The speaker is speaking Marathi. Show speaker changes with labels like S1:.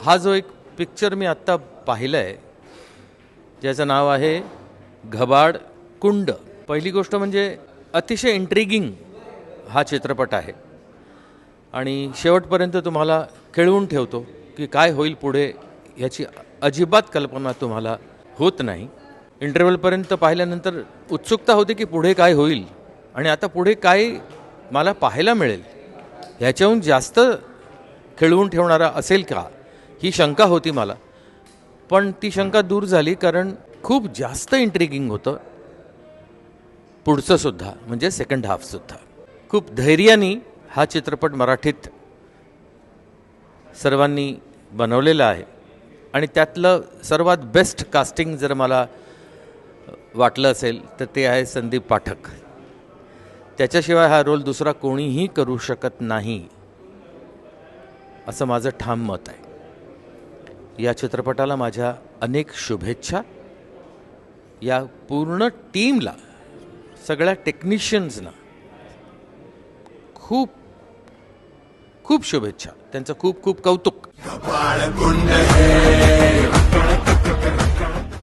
S1: हा जो एक पिक्चर मी आत्ता पाहिला आहे ज्याचं नाव आहे घबाड कुंड. पहिली गोष्ट म्हणजे अतिशय इंट्रिगिंग हा चित्रपट आहे आणि शेवटपर्यंत तुम्हाला खेळवून ठेवतो की काय होईल पुढे याची अजिबात कल्पना तुम्हाला होत नाही. इंटरव्हलपर्यंत पाहिल्यानंतर उत्सुकता होती की पुढे काय होईल आणि आता पुढे काय मला पाहायला मिळेल, ह्याच्याहून जास्त खेळवून ठेवणारा असेल का ही शंका होती मला. पण ती शंका दूर झाली कारण खूप जास्त इंट्रिगिंग होतं पुढचं सुद्धा, म्हणजे सेकंड हाफसुद्धा. खूप धैर्याने हा चित्रपट मराठीत सर्वांनी बनवलेला आहे आणि त्यातलं सर्वात बेस्ट कास्टिंग जर मला वाटलं असेल तर ते आहे संदीप पाठक. त्याच्याशिवाय हा रोल दुसरा कोणीही करू शकत नाही असं माझं ठाम मत आहे. या चित्रपटाला माझ्या अनेक शुभेच्छा. या पूर्ण टीमला, सगळ्या टेक्निशियन्सना खूप खूप शुभेच्छा. त्यांचं खूप खूप कौतुक.